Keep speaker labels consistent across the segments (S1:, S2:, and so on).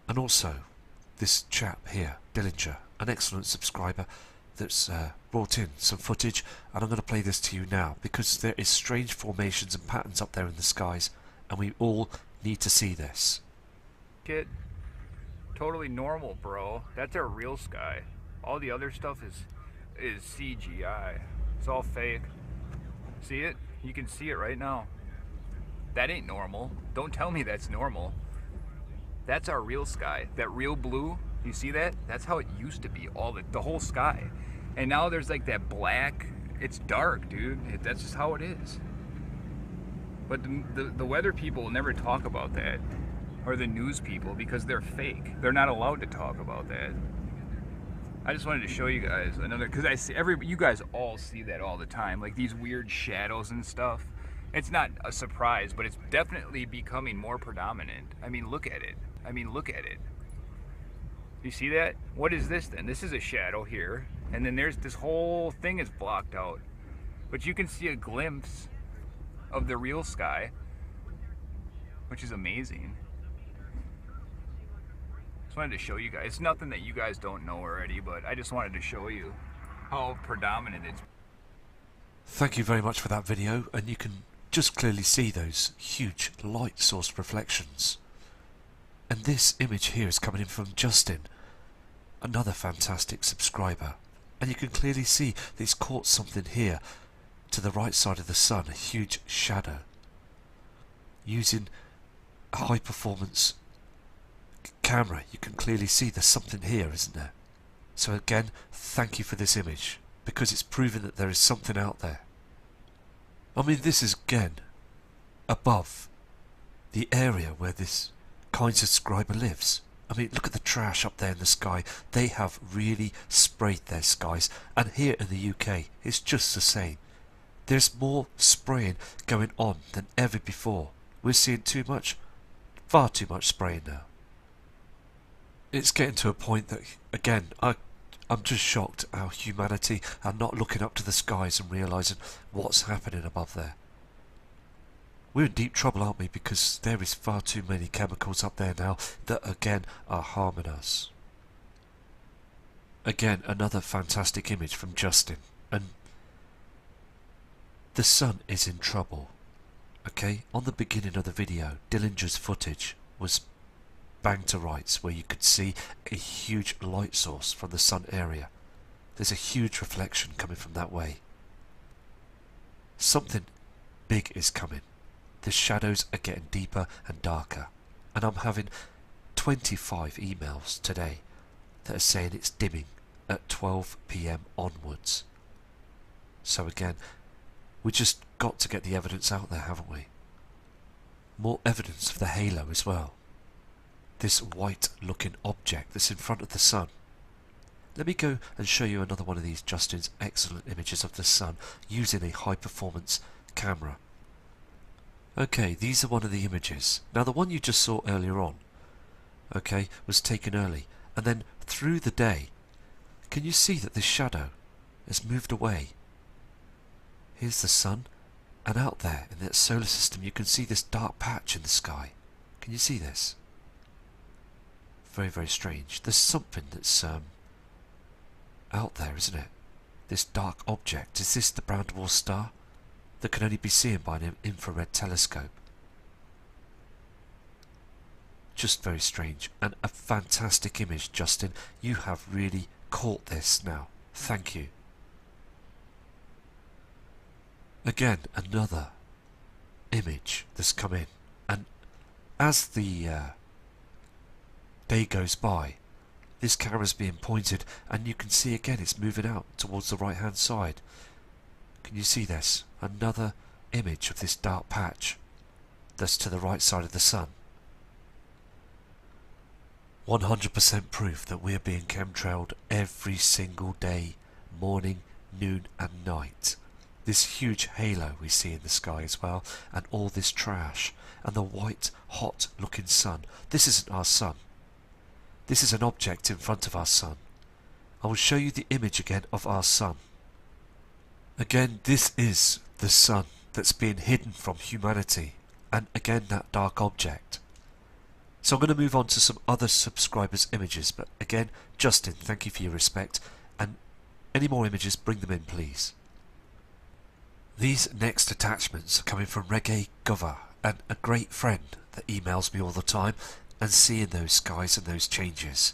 S1: And also, this chap here, Dillinger, an excellent subscriber, that's brought in some footage, and I'm going to play this to you now because there is strange formations and patterns up there in the skies, and we all need to see this.
S2: Kid, totally normal, bro. That's our real sky. All the other stuff is CGI. It's all fake. See it? You can see it right now. That ain't normal. Don't tell me that's normal. That's our real sky. That real blue, you see that? That's how it used to be, all the whole sky. And now there's like that black. It's dark, dude. That's just how it is. But the weather people will never talk about that, or the news people, because they're fake. They're not allowed to talk about that. I just wanted to show you guys another, because I see you guys all see that all the time, like these weird shadows and stuff. It's not a surprise, but it's definitely becoming more predominant. I mean, look at it. Look at it. You see that? What is this then? This is a shadow here, and then there's this whole thing is blocked out. But you can see a glimpse of the real sky, which is amazing. Just wanted to show you guys. It's nothing that you guys don't know already, but I just wanted to show you how predominant it's.
S1: Thank you very much for that video, and you can just clearly see those huge light source reflections. And this image here is coming in from Justin, another fantastic subscriber, and you can clearly see that he's caught something here to the right side of the sun, a huge shadow, using a high performance camera. You can clearly see there's something here, isn't there? So again, thank you for this image, because it's proven that there is something out there. I mean, this is again above the area where this kind subscriber lives. I mean, look at the trash up there in the sky. They have really sprayed their skies, and here in the UK it's just the same. There's more spraying going on than ever before. We're seeing too much, far too much spraying now. It's getting to a point that, again, I'm just shocked how humanity are not looking up to the skies and realising what's happening above there. We're in deep trouble, aren't we? Because there is far too many chemicals up there now that again are harming us. Again, another fantastic image from Justin, and the sun is in trouble. Okay, on the beginning of the video, Dillinger's footage was bang to rights, where you could see a huge light source from the sun area. There's a huge reflection coming from that way. Something big is coming. The shadows are getting deeper and darker, and I'm having 25 emails today that are saying it's dimming at 12 PM onwards. So again, we just got to get the evidence out there, haven't we? More evidence of the halo as well. This white looking object that's in front of the sun. Let me go and show you another one of these Justin's excellent images of the sun using a high performance camera. Okay, these are one of the images. Now the one you just saw earlier on, okay, was taken early, and then through the day, can you see that this shadow has moved away? Here's the sun, and out there in that solar system you can see this dark patch in the sky. Can you see this? Very, very strange. There's something that's out there, isn't it? This dark object. Is this the brown dwarf star that can only be seen by an infrared telescope? Just very strange, and a fantastic image, Justin. You have really caught this now. Thank you. Again, another image that's come in, and as the day goes by, this camera's being pointed, and you can see again it's moving out towards the right hand side. Can you see this? Another image of this dark patch that's to the right side of the sun. 100% proof that we're being chemtrailed every single day, morning, noon and night. This huge halo we see in the sky as well, and all this trash, and the white, hot looking sun. This isn't our sun. This is an object in front of our sun. I will show you the image again of our sun. Again, this is the sun that's being hidden from humanity, and again that dark object. So I'm going to move on to some other subscribers' images, but again, Justin, thank you for your respect, and any more images, bring them in please. These next attachments are coming from Reggae Gover, and a great friend that emails me all the time, and seeing those skies and those changes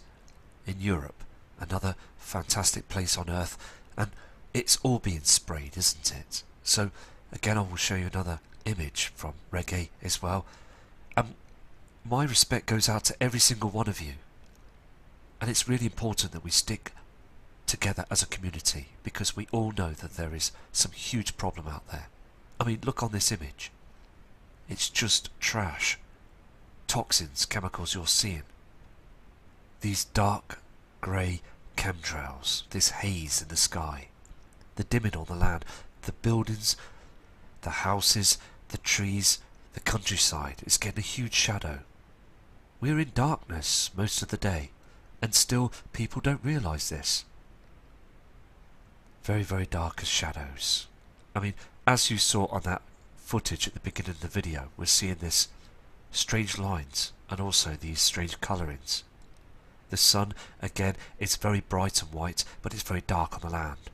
S1: in Europe, another fantastic place on Earth, and it's all being sprayed, isn't it? So again, I will show you another image from Reggae as well. My respect goes out to every single one of you, and it's really important that we stick together as a community, because we all know that there is some huge problem out there. I mean, look on this image. It's just trash, toxins, chemicals you're seeing. These dark grey chemtrails, this haze in the sky, the dimming on the land, the buildings, the houses, the trees, the countryside is getting a huge shadow. We're in darkness most of the day, and still people don't realise this. Very, very dark as shadows. I mean, as you saw on that footage at the beginning of the video, we're seeing this strange lines and also these strange colourings. The sun, again, it's very bright and white, but it's very dark on the land.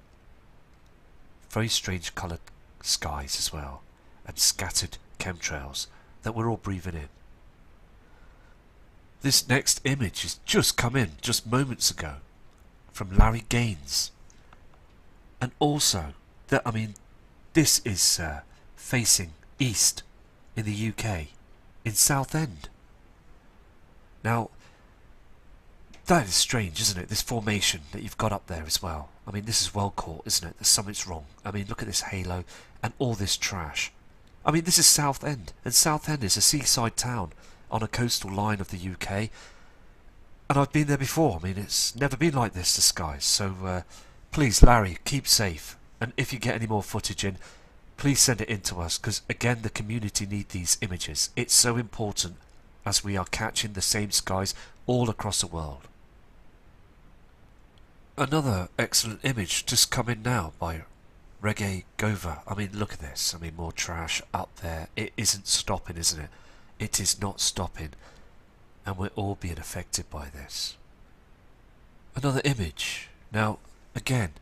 S1: Very strange coloured skies as well, and scattered chemtrails that we're all breathing in. This next image has just come in just moments ago from Larry Gaines, and also that, I mean, this is facing east in the UK, in Southend. Now that is strange, isn't it? This formation that you've got up there as well. I mean, this is well caught, isn't it? There's something's wrong. I mean, look at this halo and all this trash. I mean, this is Southend, and Southend is a seaside town on a coastal line of the UK, and I've been there before. I mean, it's never been like this, the skies. So please, Larry, keep safe, and if you get any more footage in, please send it in to us, because again, the community need these images. It's so important, as we are catching the same skies all across the world. Another excellent image just come in now by Reggae Gover. I mean, look at this. I mean, more trash up there. It isn't stopping, isn't it? It is not stopping, and we're all being affected by this. Another image. Now, again,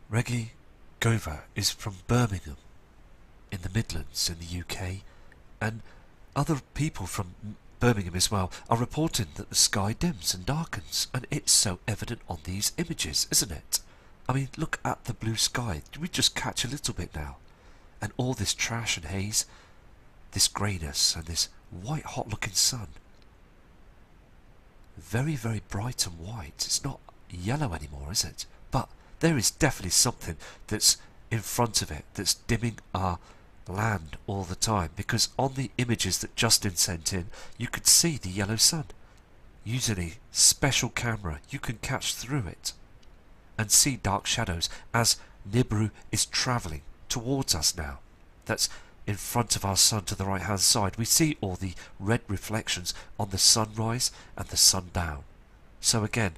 S1: Reggae Gover is from Birmingham in the Midlands in the UK, and other people from Birmingham as well are reporting that the sky dims and darkens, and it's so evident on these images, isn't it? I mean, look at the blue sky. Do we just catch a little bit now? And all this trash and haze, this greyness and this white hot looking sun. Very, very bright and white. It's not yellow anymore, is it? But there is definitely something that's in front of it that's dimming our land all the time, because on the images that Justin sent in, you could see the yellow sun. Using a special camera, you can catch through it and see dark shadows as Nibiru is travelling towards us now. That's in front of our sun to the right hand side. We see all the red reflections on the sunrise and the sundown. So again,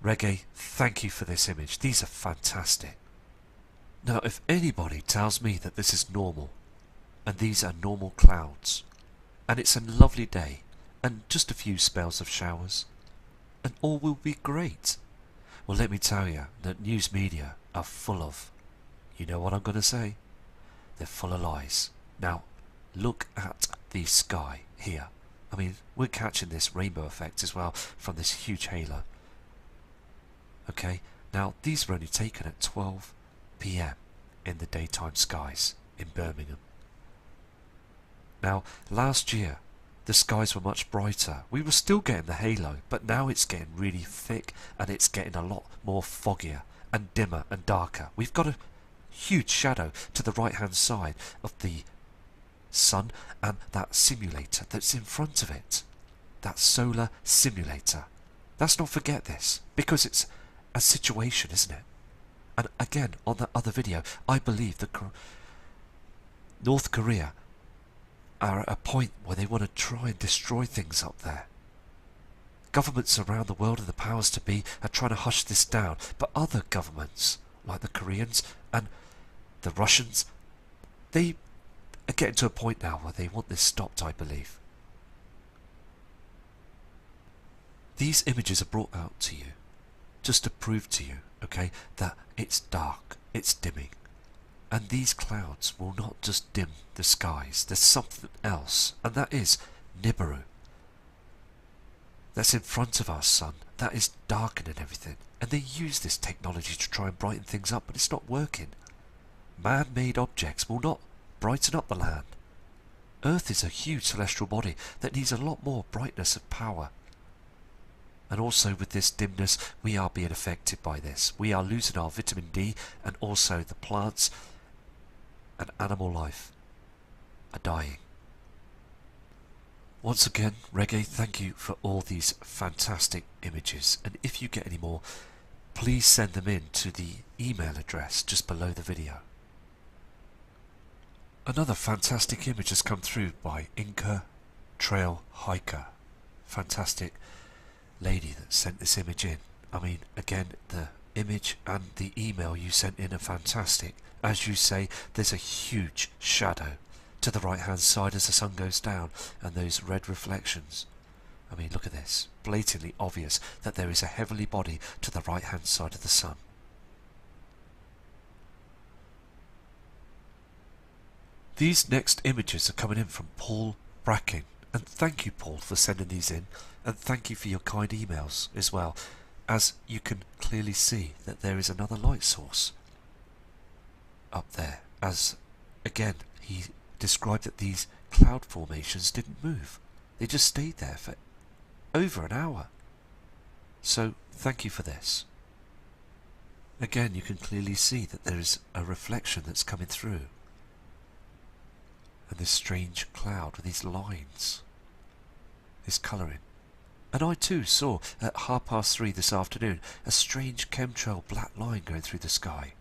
S1: Reggae, thank you for this image. These are fantastic. Now, if anybody tells me that this is normal, and these are normal clouds, and it's a lovely day, and just a few spells of showers, and all will be great, well, let me tell you that news media are full of, you know what I'm going to say? They're full of lies. Now, look at the sky here. I mean, we're catching this rainbow effect as well from this huge halo. Okay, now these were only taken at 12 PM in the daytime skies in Birmingham. Now, last year, the skies were much brighter. We were still getting the halo, but now it's getting really thick, and it's getting a lot more foggier and dimmer and darker. We've got a huge shadow to the right hand side of the sun and that simulator that's in front of it. That solar simulator. Let's not forget this, because it's a situation, isn't it? And again, on that other video, I believe that North Korea are at a point where they want to try and destroy things up there. Governments around the world and the powers to be are trying to hush this down, but other governments, like the Koreans and the Russians, they are getting to a point now where they want this stopped, I believe. These images are brought out to you just to prove to you, okay, that it's dark, it's dimming. And these clouds will not just dim the skies. There's something else, and that is Nibiru. That's in front of our sun. That is darkening everything. And they use this technology to try and brighten things up, but it's not working. Man-made objects will not brighten up the land. Earth is a huge celestial body that needs a lot more brightness of power. And also with this dimness, we are being affected by this. We are losing our vitamin D, and also the plants and animal life are dying. Once again, Reggae, thank you for all these fantastic images. And if you get any more, please send them in to the email address just below the video. Another fantastic image has come through by Inca Trail Hiker. Fantastic lady that sent this image in. I mean, again, the image and the email you sent in are fantastic. As you say, there's a huge shadow to the right hand side as the sun goes down, and those red reflections. I mean, look at this. Blatantly obvious that there is a heavenly body to the right hand side of the sun. These next images are coming in from Paul Bracking, and thank you, Paul, for sending these in, and thank you for your kind emails as well, as you can clearly see that there is another light source up there, as again he described that these cloud formations didn't move. They just stayed there for over an hour. So thank you for this. Again, you can clearly see that there is a reflection that's coming through, and this strange cloud with these lines, this colouring. And I too saw at 3:30 this afternoon a strange chemtrail black line going through the sky.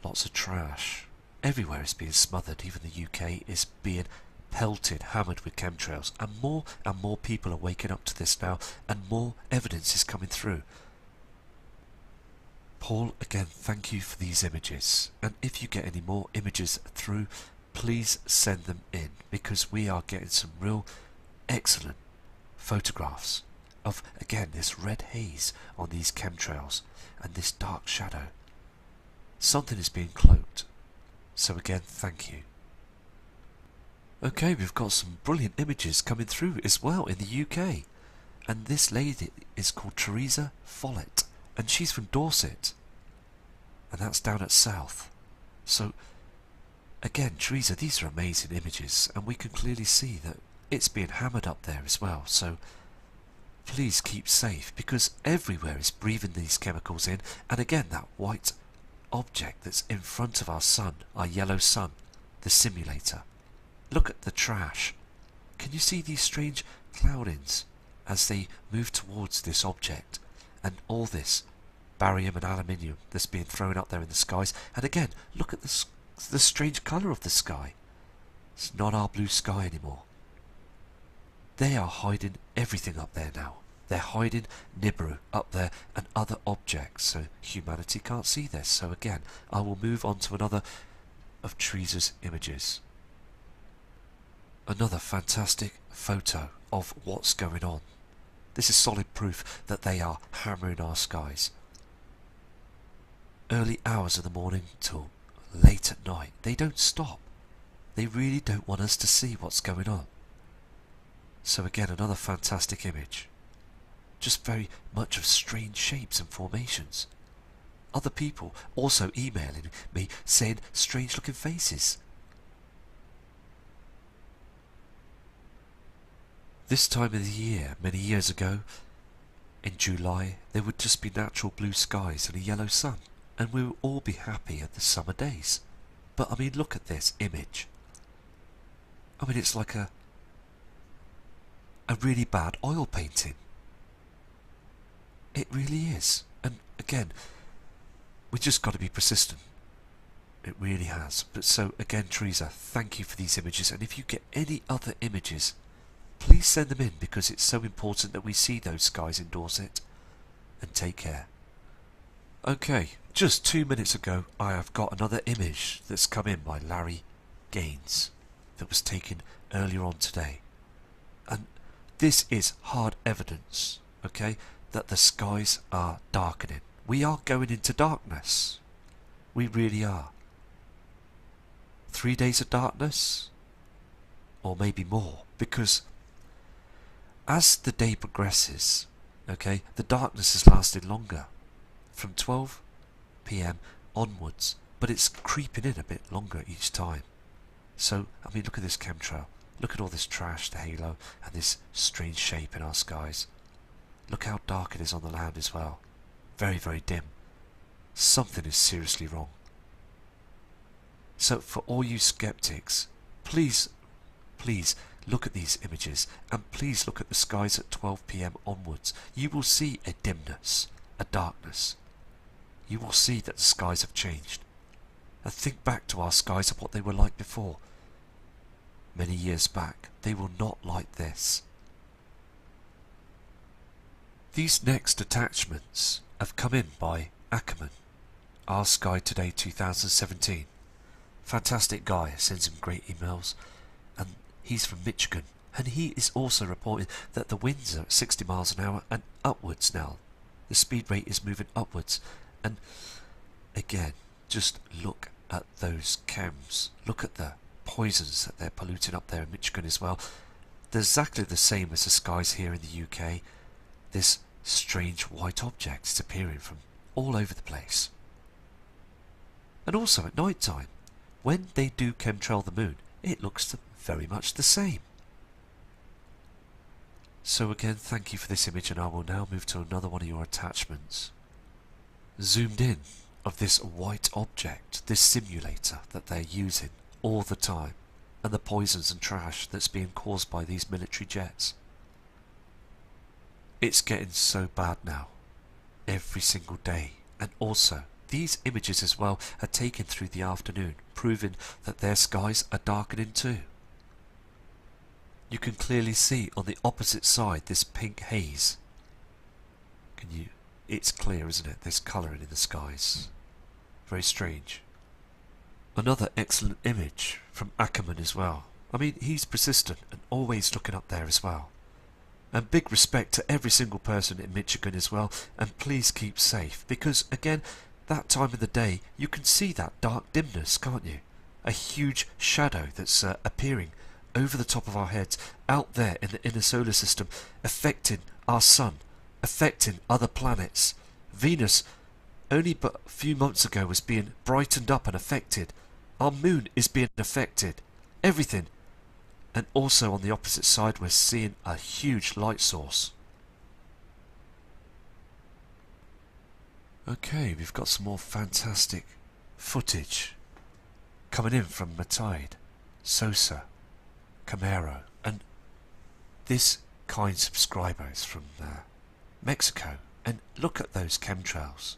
S1: Lots of trash. Everywhere is being smothered. Even the UK is being pelted, hammered with chemtrails. And more people are waking up to this now, and more evidence is coming through. Paul, again, thank you for these images. And if you get any more images through, please send them in, because we are getting some real excellent photographs of, again, this red haze on these chemtrails and this dark shadow. Something is being cloaked. So again, thank you. Okay, we've got some brilliant images coming through as well in the UK. And this lady is called Teresa Follett, and she's from Dorset. And that's down at South. So, again, Teresa, these are amazing images, and we can clearly see that it's being hammered up there as well. So, please keep safe, because everywhere is breathing these chemicals in. And again, that white object that's in front of our sun, our yellow sun, the simulator. Look at the trash. Can you see these strange cloudings as they move towards this object, and all this barium and aluminium that's being thrown up there in the skies? And again, look at the strange colour of the sky. It's not our blue sky anymore. They are hiding everything up there now. They're hiding Nibiru up there and other objects, so humanity can't see this. So again, I will move on to another of Teresa's images. Another fantastic photo of what's going on. This is solid proof that they are hammering our skies. Early hours of the morning till late at night. They don't stop. They really don't want us to see what's going on. So again, another fantastic image. Just very much of strange shapes and formations. Other people also emailing me saying strange looking faces. This time of the year, many years ago, in July, there would just be natural blue skies and a yellow sun, and we would all be happy at the summer days. But I mean, look at this image. I mean, it's like a really bad oil painting. It really is. And again, we just got to be persistent. It really has. But so again, Teresa, thank you for these images. And if you get any other images, please send them in, because it's so important that we see those skies in Dorset. And take care. Okay, just 2 minutes ago, I have got another image that's come in by Larry Gaines that was taken earlier on today. And This is hard evidence, okay, that the skies are darkening. We are going into darkness. We really are. 3 days of darkness? Or maybe more, because as the day progresses, okay, the darkness has lasted longer, from 12 PM onwards, but it's creeping in a bit longer each time. So, I mean, look at this chemtrail. Look at all this trash, the halo, and this strange shape in our skies. Look how dark it is on the land as well. Very, very dim. Something is seriously wrong. So for all you skeptics, please, please look at these images, and please look at the skies at 12 PM onwards. You will see a dimness, a darkness. You will see that the skies have changed. And think back to our skies of what they were like before. Many years back, they were not like this. These next attachments have come in by Ackerman, Our Sky Today 2017. Fantastic guy, sends him great emails, and he's from Michigan, and he is also reporting that the winds are at 60 miles an hour and upwards now. The speed rate is moving upwards, and again, just look at those chems. Look at the poisons that they're polluting up there in Michigan as well. They're exactly the same as the skies here in the UK. This strange white object is appearing from all over the place. And also at night time, when they do chemtrail the moon, it looks very much the same. So again, thank you for this image, and I will now move to another one of your attachments. Zoomed in of this white object, this simulator that they're using all the time, and the poisons and trash that's being caused by these military jets. It's getting so bad now, every single day, and also these images as well are taken through the afternoon, proving that their skies are darkening too. You can clearly see on the opposite side this pink haze. It's clear, isn't it? There's colouring in the skies. Very strange. Another excellent image from Ackerman as well. I mean, he's persistent and always looking up there as well. And big respect to every single person in Michigan as well, and please keep safe, because again, that time of the day you can see that dark dimness, can't you? A huge shadow that's appearing over the top of our heads, out there in the inner solar system, affecting our sun, affecting other planets. Venus, only but a few months ago, was being brightened up and affected. Our moon is being affected. Everything. And also on the opposite side, we're seeing a huge light source. Okay, we've got some more fantastic footage coming in from Matide, Sosa, Camaro, and this kind subscriber is from Mexico. And look at those chemtrails.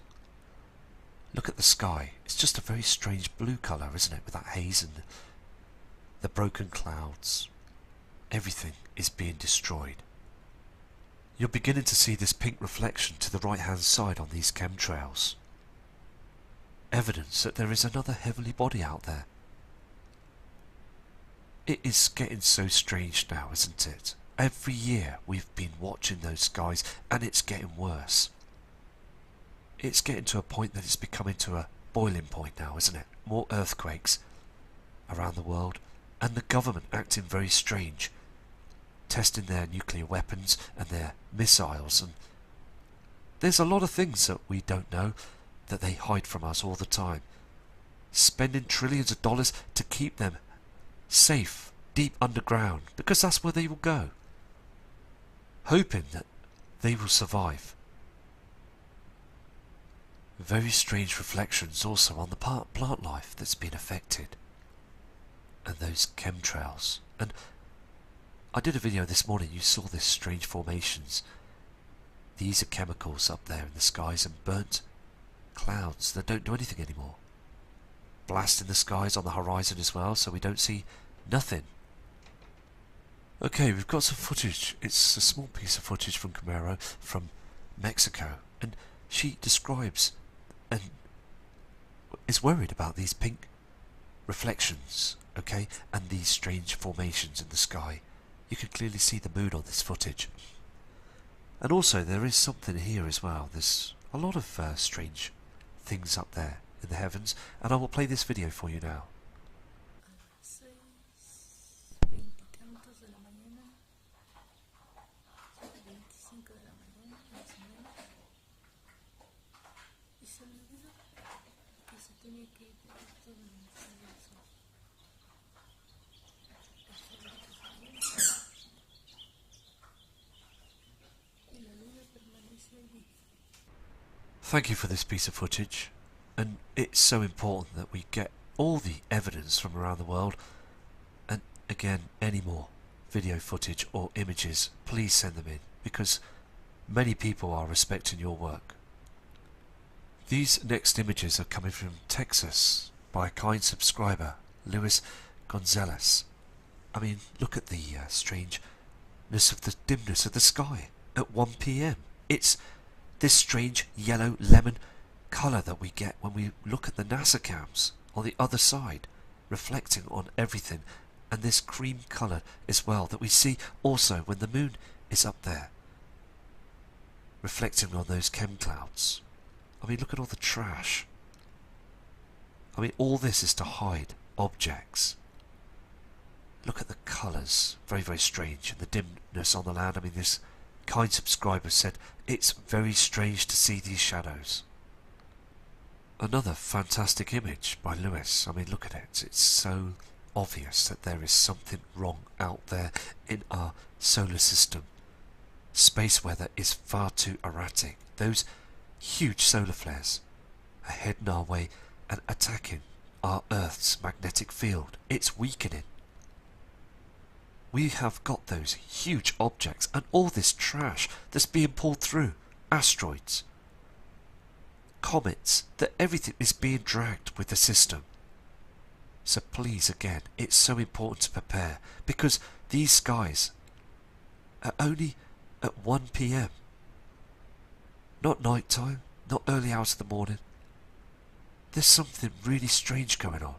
S1: Look at the sky. It's just a very strange blue colour, isn't it? With that haze and the broken clouds. Everything is being destroyed. You're beginning to see this pink reflection to the right hand side on these chemtrails. Evidence that there is another heavenly body out there. It is getting so strange now, isn't it? Every year we've been watching those skies, and it's getting worse. It's getting to a point that it's becoming to a boiling point now, isn't it? More earthquakes around the world, and the government acting very strange, testing their nuclear weapons and their missiles, and there's a lot of things that we don't know that they hide from us all the time, spending trillions of dollars to keep them safe deep underground, because that's where they will go, hoping that they will survive. Very strange reflections also on the plant life that's been affected, and those chemtrails. And I did a video this morning, you saw this strange formations. These are chemicals up there in the skies, and burnt clouds that don't do anything anymore. Blasting the skies on the horizon as well, so we don't see nothing. Okay, we've got some footage. It's a small piece of footage from Camaro from Mexico, and she describes and is worried about these pink reflections, okay, and these strange formations in the sky. You can clearly see the moon on this footage. And also there is something here as well. There's a lot of strange things up there in the heavens, and I will play this video for you now. Thank you for this piece of footage, and it's so important that we get all the evidence from around the world, and again, any more video footage or images, please send them in, because many people are respecting your work. These next images are coming from Texas by a kind subscriber, Luis Gonzalez. I mean, look at the strangeness of the dimness of the sky at 1 PM. It's this strange yellow lemon colour that we get when we look at the NASA cams on the other side, reflecting on everything, and this cream colour as well that we see also when the moon is up there, reflecting on those chem clouds. I mean, look at all the trash. I mean, all this is to hide objects. Look at the colours, very, very strange, and the dimness on the land. I mean, this kind subscriber said it's very strange to see these shadows. Another fantastic image by Lewis. I mean, look at it. It's so obvious that there is something wrong out there in our solar system. Space weather is far too erratic. Those huge solar flares are heading our way and attacking our Earth's magnetic field. It's weakening. We have got those huge objects and all this trash that's being pulled through. Asteroids, comets, that everything is being dragged with the system. So please, again, it's so important to prepare, because these skies are only at 1 PM. Not night time, not early hours of the morning. There's something really strange going on.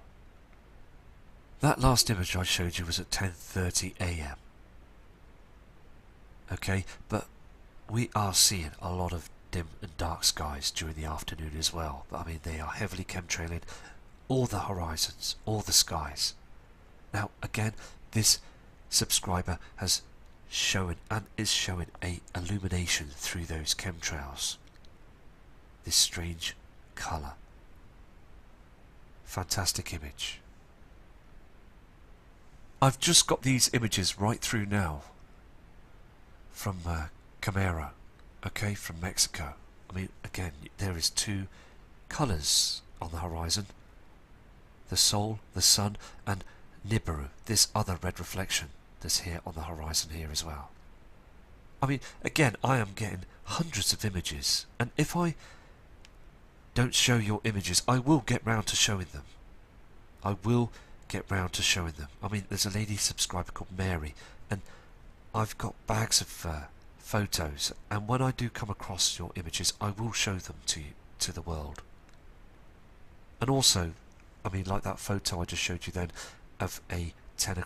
S1: That last image I showed you was at 10:30 AM. Okay, but we are seeing a lot of dim and dark skies during the afternoon as well. I mean, they are heavily chemtrailing all the horizons, all the skies. Now, again, this subscriber has shown and is showing a illumination through those chemtrails. This strange colour. Fantastic image. I've just got these images right through now from COMMENT, okay, from Mexico. I mean, again, there is two colours on the horizon. The Sol, the Sun, and Nibiru, this other red reflection that's here on the horizon here as well. I mean, again, I am getting hundreds of images, and if I don't show your images, I will get round to showing them. I will get round to showing them. I mean, there's a lady subscriber called Mary, and I've got bags of photos, and when I do come across your images, I will show them to you, to the world. And also, I mean, like that photo I just showed you then of a 10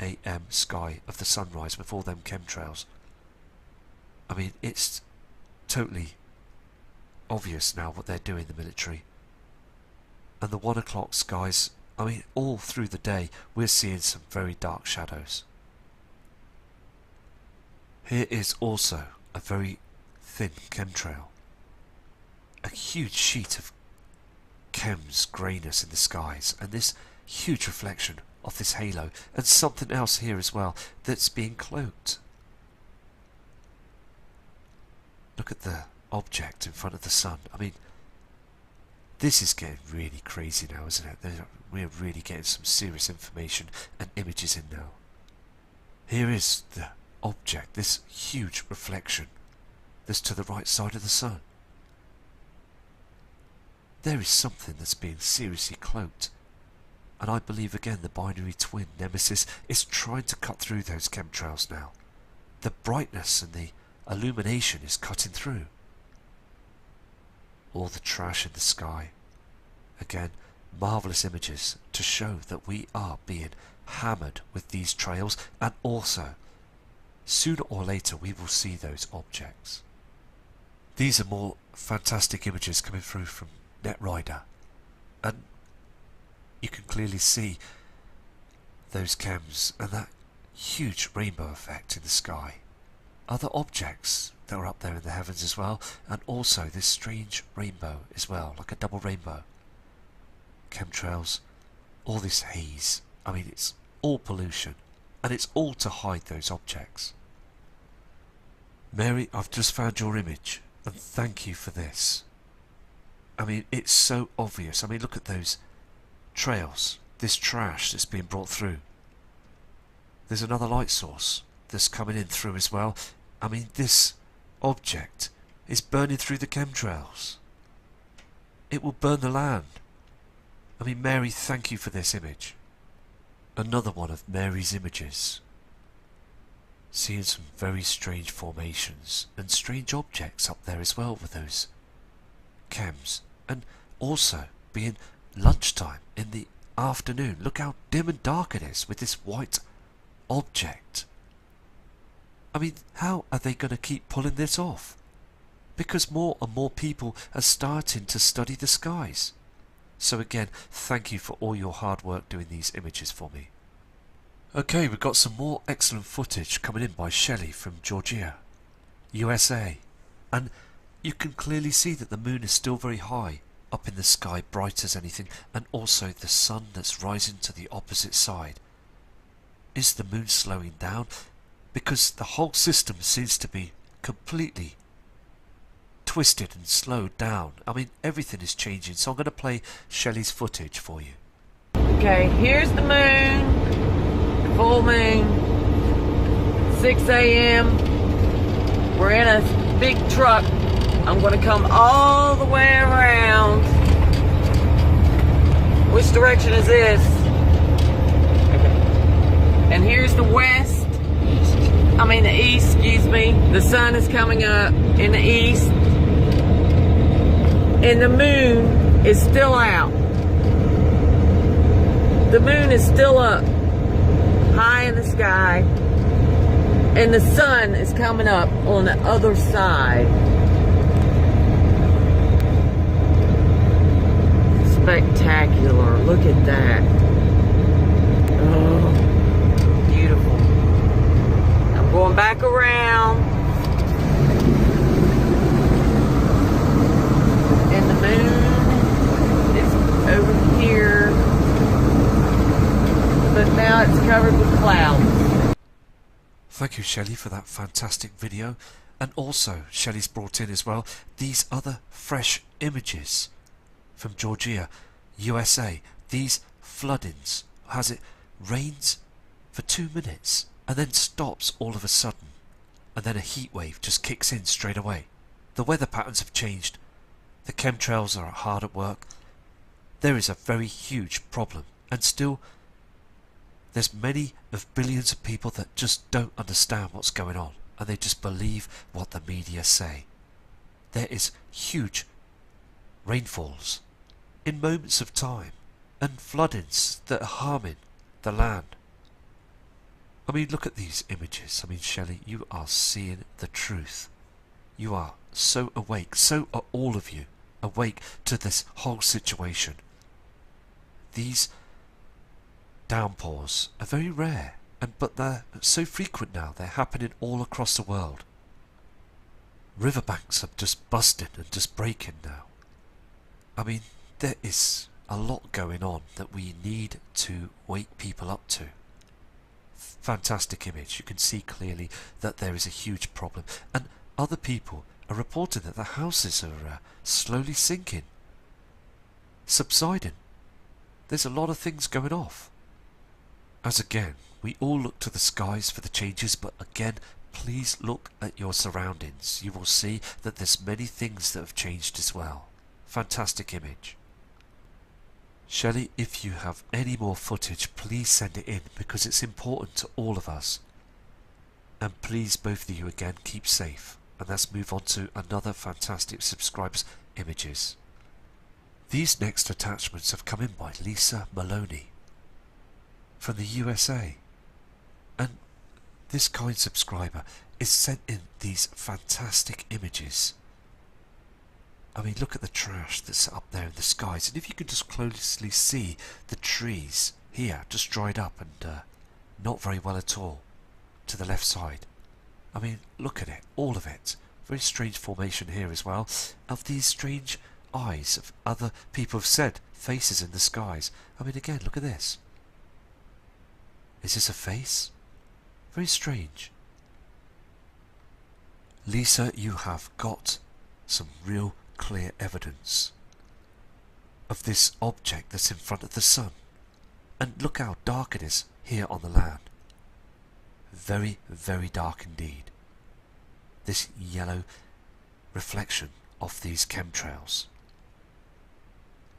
S1: AM sky of the sunrise with all them chemtrails. I mean, it's totally obvious now what they're doing, the military. And the 1 o'clock skies, I mean, all through the day we're seeing some very dark shadows. Here is also a very thin chemtrail. A huge sheet of chems greyness in the skies, and this huge reflection of this halo, and something else here as well that's being cloaked. Look at the object in front of the sun. I mean, this is getting really crazy now, isn't it? We're really getting some serious information and images in now. Here is the object, this huge reflection that's to the right side of the sun. There is something that's being seriously cloaked, and I believe again the binary twin Nemesis is trying to cut through those chemtrails now. The brightness and the illumination is cutting through. All the trash in the sky. Again, marvellous images to show that we are being hammered with these trails, and also sooner or later we will see those objects. These are more fantastic images coming through from Netrider, and you can clearly see those chems and that huge rainbow effect in the sky. Other objects that are up there in the heavens as well, and also this strange rainbow as well, like a double rainbow. Chemtrails, all this haze. I mean, it's all pollution, and it's all to hide those objects. Mary, I've just found your image, and thank you for this. I mean, it's so obvious. I mean, look at those trails, this trash that's being brought through. There's another light source that's coming in through as well. I mean, this object is burning through the chemtrails. It will burn the land. I mean, Mary, thank you for this image. Another one of Mary's images. Seeing some very strange formations and strange objects up there as well with those chems. And also being lunchtime in the afternoon. Look how dim and dark it is with this white object. I mean, how are they going to keep pulling this off? Because more and more people are starting to study the skies. So again, thank you for all your hard work doing these images for me. Okay, we've got some more excellent footage coming in by Shelley from Georgia, USA. And you can clearly see that the moon is still very high up in the sky, bright as anything, and also the sun that's rising to the opposite side. Is the moon slowing down? Because the whole system seems to be completely twisted and slowed down. I mean, everything is changing, so I'm going to play Shelley's footage for you.
S3: Okay, here's the moon, full moon, 6 a.m. We're in a big truck. I'm going to come all the way around. Which direction is this? And here's the west. I mean the east, excuse me. The sun is coming up in the east. And the moon is still out. The moon is still up, high in the sky. And the sun is coming up on the other side. Spectacular. Look at that. Oh, beautiful. I'm going back around. And the moon is over here. But now it's covered with clouds.
S1: Thank you, Shelley, for that fantastic video. And also, Shelley's brought in as well these other fresh images from Georgia, USA. These floodings, has it rains for 2 minutes and then stops all of a sudden, and then a heat wave just kicks in straight away. The weather patterns have changed. The chemtrails are hard at work. There is a very huge problem, and still there's many of billions of people that just don't understand what's going on, and they just believe what the media say. There is huge rainfalls in moments of time, and floodings that are harming the land. I mean, look at these images. I mean, Shelley, you are seeing the truth. You are so awake, so are all of you, awake to this whole situation. These downpours are very rare, but they're so frequent now. They're happening all across the world. Riverbanks are just busting and just breaking now. I mean, there is a lot going on that we need to wake people up to. Fantastic image. You can see clearly that there is a huge problem, and other people are reporting that the houses are slowly sinking, subsiding. There's a lot of things going off. As again, we all look to the skies for the changes, but again, please look at your surroundings. You will see that there's many things that have changed as well. Fantastic image. Shelley, if you have any more footage, please send it in, because it's important to all of us. And please, both of you again, keep safe. And let's move on to another fantastic subscribers images. These next attachments have come in by Lisa Maloney from the USA, and this kind subscriber is sent in these fantastic images. I mean, look at the trash that's up there in the skies, and if you can just closely see the trees here just dried up and not very well at all to the left side. I mean, look at it, all of it. Very strange formation here as well of these strange eyes of other people have said faces in the skies. I mean, again, look at this. Is this a face? Very strange. Lisa, you have got some real clear evidence of this object that's in front of the sun. And look how dark it is here on the land. Very, very dark indeed. This yellow reflection of these chemtrails.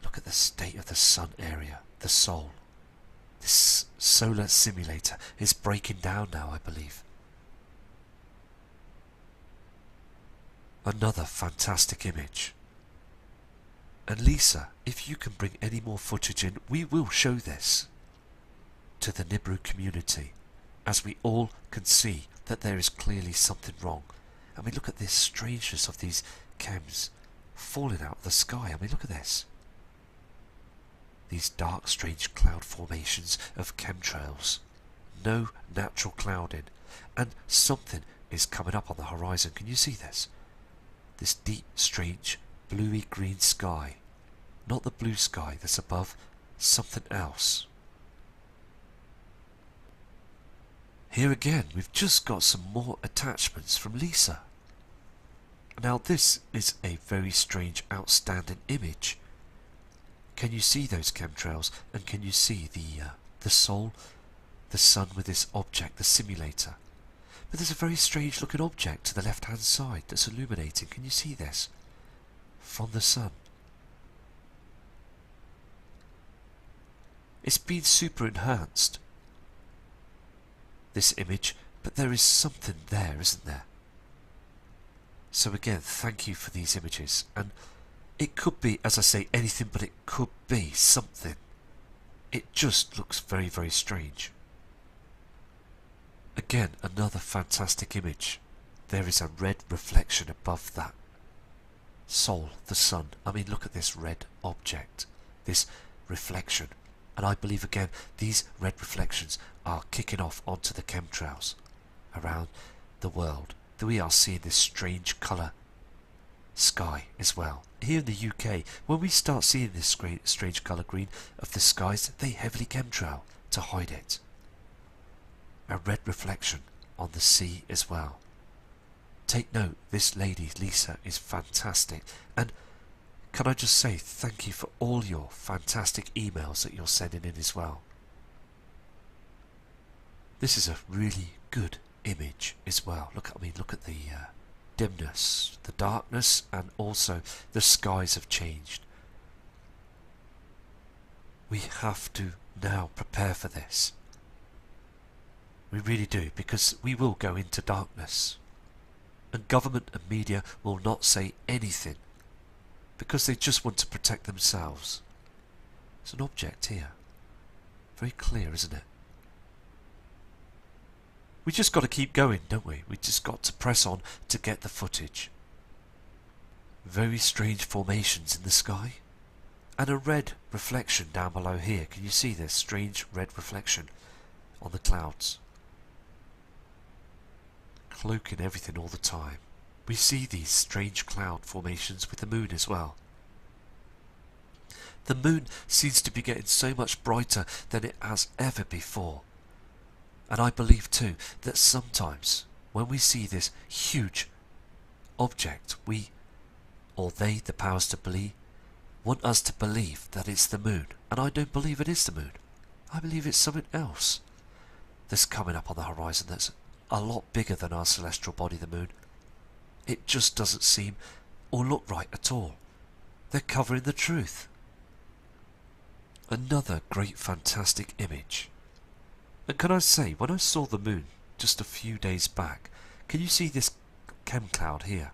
S1: Look at the state of the sun area, the Sol. This solar simulator is breaking down now, I believe. Another fantastic image. And Lisa, if you can bring any more footage in, we will show this to the Nibiru community, as we all can see that there is clearly something wrong. I mean, look at this strangeness of these chems falling out of the sky. I mean, look at this. These dark, strange cloud formations of chemtrails. No natural clouding. And something is coming up on the horizon. Can you see this? This deep, strange, bluey green sky. Not the blue sky that's above, something else. Here again, we've just got some more attachments from Lisa. Now this is a very strange, outstanding image. Can you see those chemtrails? And can you see the Sol, the sun with this object, the simulator? But there's a very strange looking object to the left hand side that's illuminating. Can you see this? From the sun. It's been super enhanced, this image, but there is something there, isn't there? So again, thank you for these images, and it could be, as I say, anything, but it could be something. It just looks very, very strange. Again, another fantastic image. There is a red reflection above that Sol, the sun. I mean, look at this red object, this reflection. And I believe again, these red reflections are kicking off onto the chemtrails around the world. We are seeing this strange colour sky as well. Here in the UK, when we start seeing this strange colour green of the skies, they heavily chemtrail to hide it. A red reflection on the sea as well. Take note, this lady, Lisa, is fantastic. And can I just say thank you for all your fantastic emails that you're sending in as well. This is a really good image as well. Look at the dimness, the darkness, and also the skies have changed. We have to now prepare for this. We really do, because we will go into darkness. And government and media will not say anything, because they just want to protect themselves. There's an object here. Very clear, isn't it? We just got to keep going, don't we? We just got to press on to get the footage. Very strange formations in the sky. And a red reflection down below here. Can you see this strange red reflection on the clouds? Cloaking everything all the time. We see these strange cloud formations with the moon as well. The moon seems to be getting so much brighter than it has ever before. And I believe too that sometimes when we see this huge object, we, or they, the powers to be, want us to believe that it's the moon. And I don't believe it is the moon. I believe it's something else that's coming up on the horizon that's a lot bigger than our celestial body, the moon. It just doesn't seem or look right at all. They're covering the truth. Another great fantastic image. And can I say, when I saw the moon just a few days back, can you see this chem cloud here?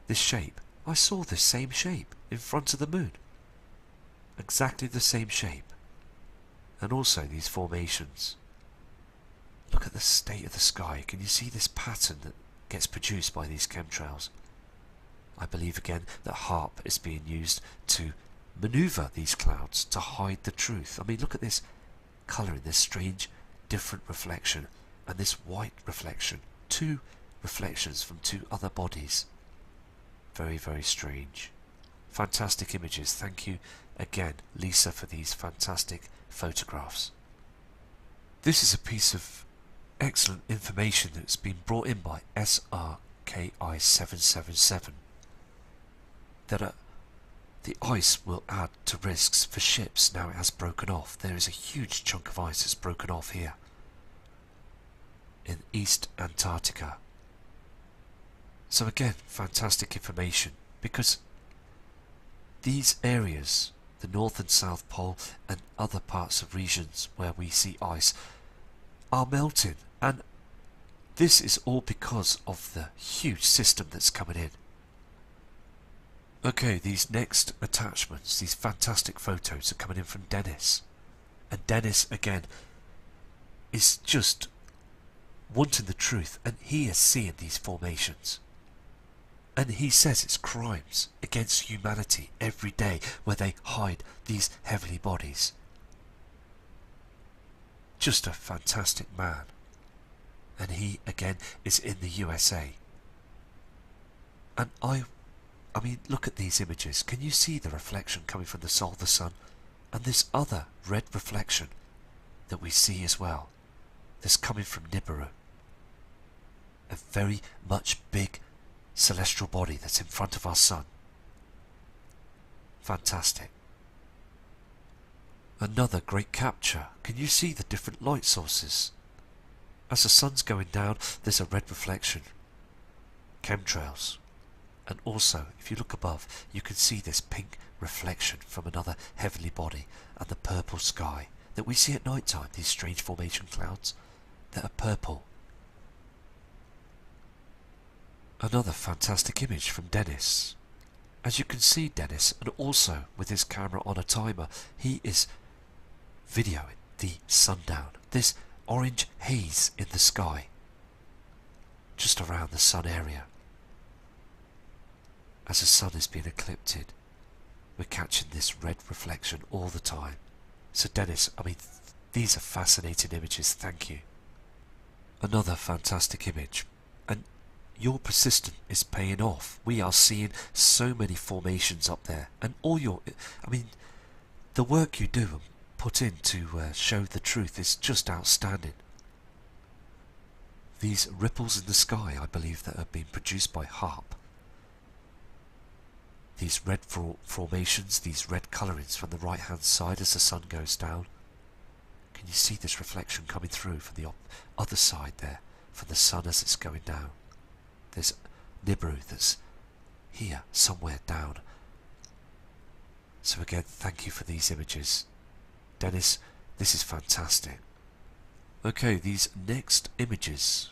S1: This shape? I saw this same shape in front of the moon. exactly the same shape. And also these formations. Look at the state of the sky. Can you see this pattern that gets produced by these chemtrails? I believe again that HARP is being used to maneuver these clouds to hide the truth. I mean, look at this colour in this strange different reflection and this white reflection. Two reflections from two other bodies. Very, very strange. Fantastic images. Thank you again, Lisa, for these fantastic photographs. This is a piece of excellent information that's been brought in by SRKI777 that the ice will add to risks for ships now it has broken off. There is a huge chunk of ice that's broken off here in East Antarctica. So again, fantastic information, because these areas, the North and South Pole and other parts of regions where we see ice, are melting, and this is all because of the huge system that's coming in. Okay, these next attachments, these fantastic photos are coming in from Dennis. And Dennis, again, is just wanting the truth, and he is seeing these formations. And he says it's crimes against humanity every day where they hide these heavenly bodies. Just a fantastic man. And he, again, is in the USA. And I mean, look at these images. Can you see the reflection coming from the soul of the sun? And this other red reflection that we see as well. This coming from Nibiru. A very much big celestial body that's in front of our sun. Fantastic. Another great capture. Can you see the different light sources? As the sun's going down, there's a red reflection. Chemtrails. And also, if you look above, you can see this pink reflection from another heavenly body and the purple sky that we see at night time, these strange formation clouds that are purple. Another fantastic image from Dennis. As you can see, Dennis, and also with his camera on a timer, he is videoing the sundown. This orange haze in the sky, just around the sun area. As the sun is being eclipsed, we're catching this red reflection all the time. So Dennis, I mean, these are fascinating images, thank you. Another fantastic image, and your persistence is paying off. We are seeing so many formations up there, and all your, I mean, the work you do and put in to show the truth is just outstanding. These ripples in the sky, I believe, that are being produced by HARP. These red formations, these red colourings from the right hand side as the sun goes down. Can you see this reflection coming through from the other side there, from the sun as it's going down? There's Nibiru that's here, somewhere down. So again, thank you for these images. Dennis, this is fantastic. Okay, these next images,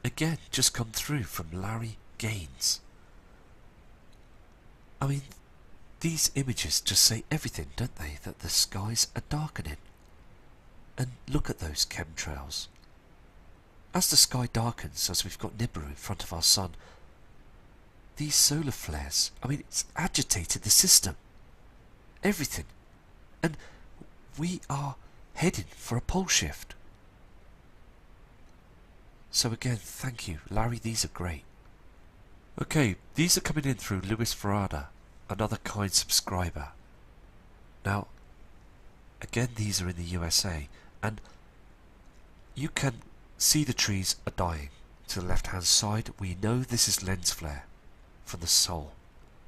S1: again, just come through from Larry Gaines. I mean, these images just say everything, don't they? That the skies are darkening. And look at those chemtrails. As the sky darkens, as we've got Nibiru in front of our sun, these solar flares, I mean, it's agitated the system. Everything. And we are heading for a pole shift. So again, thank you. Larry, these are great. Okay, these are coming in through Luis Ferrada, another kind subscriber. Now, again, these are in the USA, and you can see the trees are dying. To the left hand side, we know this is lens flare from the soul,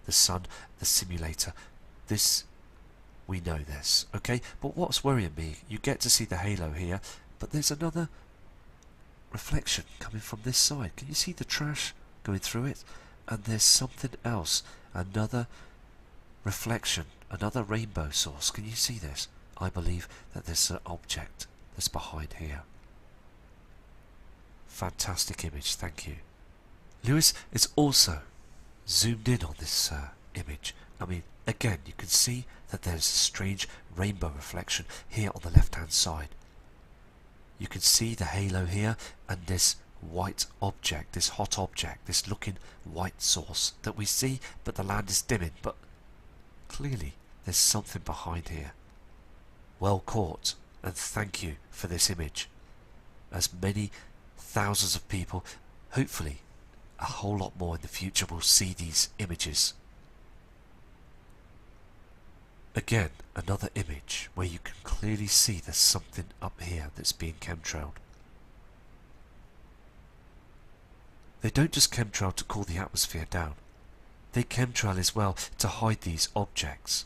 S1: the sun, the simulator. This, we know this, okay? But what's worrying me, you get to see the halo here, but there's another reflection coming from this side. Can you see the trash going through it? And there's something else, another reflection, another rainbow source. Can you see this? I believe that there's an object that's behind here. Fantastic image, thank you. Lewis is also zoomed in on this image. I mean, again, again, you can see that there's a strange rainbow reflection here on the left hand side. You can see the halo here and this white object, this hot object, this looking white source that we see, but the land is dimming, but clearly there's something behind here. Well caught, and thank you for this image. As many thousands of people, hopefully a whole lot more in the future, will see these images. Again, another image where you can clearly see there's something up here that's being chemtrailed. They don't just chemtrail to cool the atmosphere down. They chemtrail as well to hide these objects.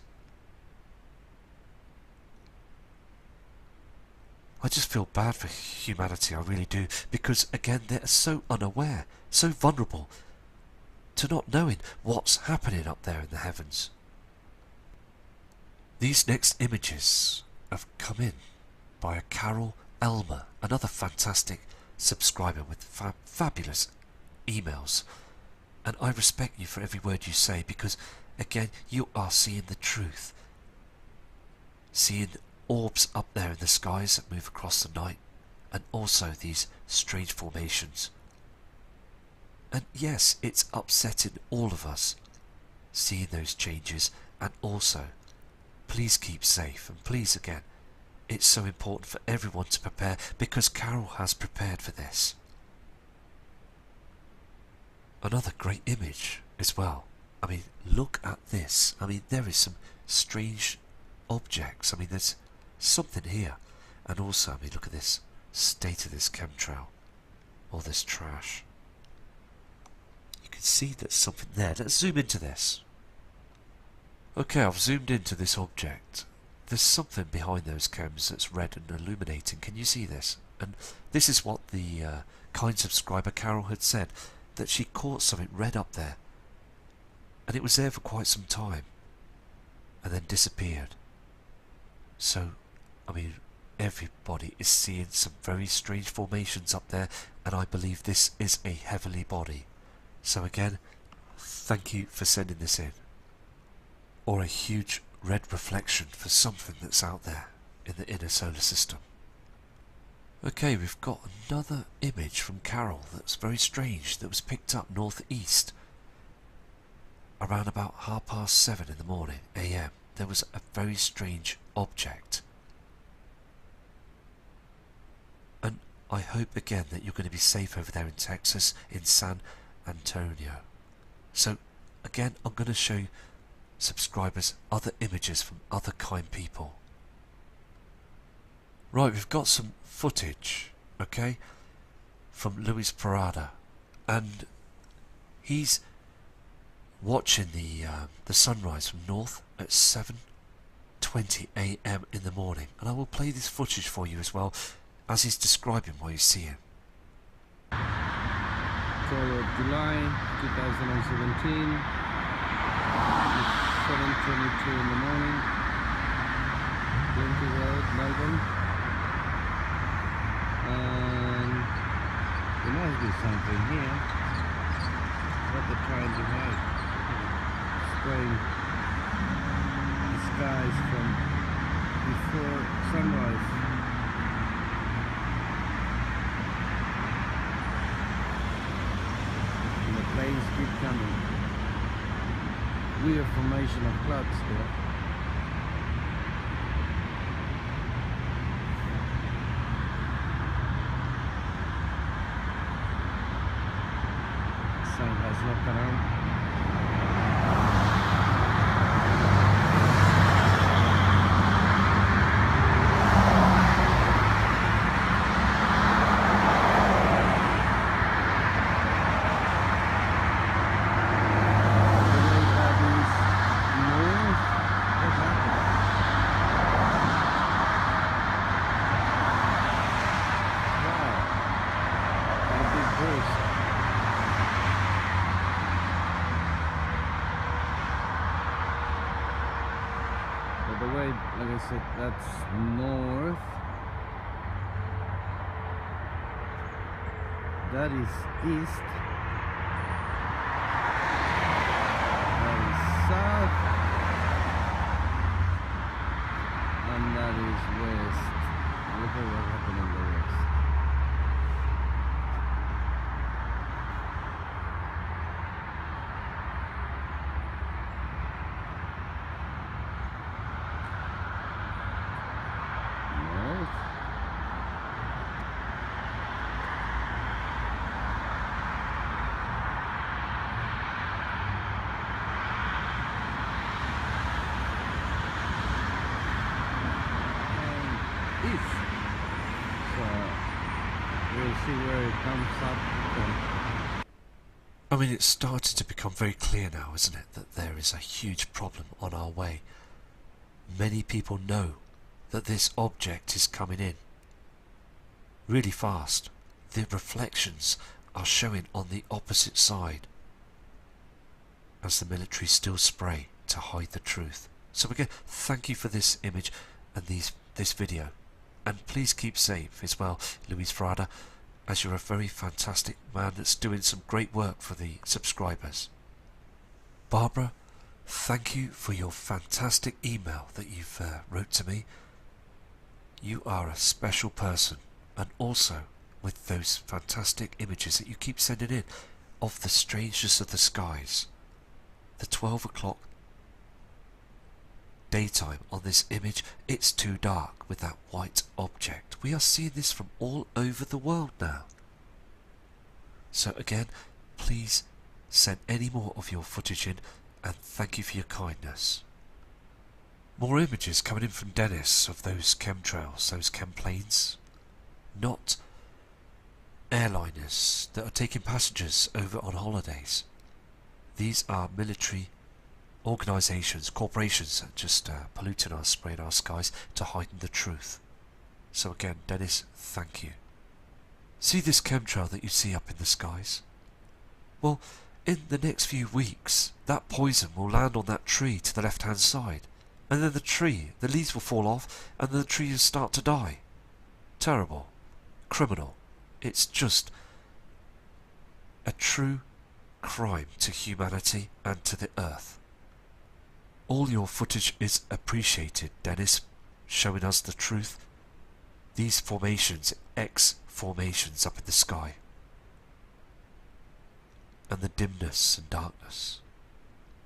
S1: I just feel bad for humanity, I really do, because again they're so unaware, so vulnerable to not knowing what's happening up there in the heavens. These next images have come in by a Carol Elmer, another fantastic subscriber with fabulous emails, and I respect you for every word you say, because again you are seeing the truth, seeing orbs up there in the skies that move across the night, and also these strange formations. And yes, it's upsetting all of us seeing those changes, and also please keep safe, and please again, it's so important for everyone to prepare, because Carol has prepared for this. Another great image as well. I mean, look at this. I mean, there is some strange objects. I mean, there's something here. And also, I mean, look at this state of this chemtrail. All this trash. You can see there's something there. Let's zoom into this. Okay, I've zoomed into this object. There's something behind those chems that's red and illuminating. Can you see this? And this is what the kind subscriber Carol had said, that she caught something red up there. And it was there for quite some time. And then disappeared. So, I mean, everybody is seeing some very strange formations up there, and I believe this is a heavenly body. So again, thank you for sending this in. Or a huge red reflection for something that's out there in the inner solar system. Okay, we've got another image from Carol that's very strange, that was picked up northeast around about 7:30 in the morning AM. There was a very strange object. And I hope again that you're going to be safe over there in Texas, in San Antonio. So again, I'm going to show you subscribers other images from other kind people. Right, we've got some footage, okay, from Luis Parada, and he's watching the sunrise from north at 7:20 AM in the morning, and I will play this footage for you as well as he's describing what he's seeing.
S4: 3rd of July 2017. 7:22 in the morning, Plenty Road, Melbourne, and there must be something here. What they're trying to hide, spraying the skies from before sunrise. And the planes keep coming. Weird formation of clouds there. Sun has not come out. By the way, like I said, that's north. That is east. That is south. That is west. Look at what happened in the west. North. And east. So we'll see where it comes up from.
S1: I mean, it's starting to become very clear now, isn't it, that there is a huge problem on our way. Many people know that this object is coming in really fast. The reflections are showing on the opposite side as the military still spray to hide the truth. So again, thank you for this image and this video, and please keep safe as well, Luis Frada, as you're a very fantastic man that's doing some great work for the subscribers. Barbara, thank you for your fantastic email that you've wrote to me. You are a special person, and also with those fantastic images that you keep sending in of the strangeness of the skies. The 12 o'clock daytime on this image, it's too dark with that white object. We are seeing this from all over the world now. So again, please send any more of your footage in, and thank you for your kindness. More images coming in from Dennis of those chemtrails, those chemplanes. Not airliners that are taking passengers over on holidays. These are military organisations, corporations that just polluting our, spraying our skies to hide the truth. So again, Dennis, thank you. See this chemtrail that you see up in the skies? Well, in the next few weeks, that poison will land on that tree to the left-hand side, and then the leaves will fall off, and the tree will start to die. Terrible. Criminal. It's just a true crime to humanity and to the earth. All your footage is appreciated, Dennis, showing us the truth. These formations, X formations up in the sky, and the dimness and darkness.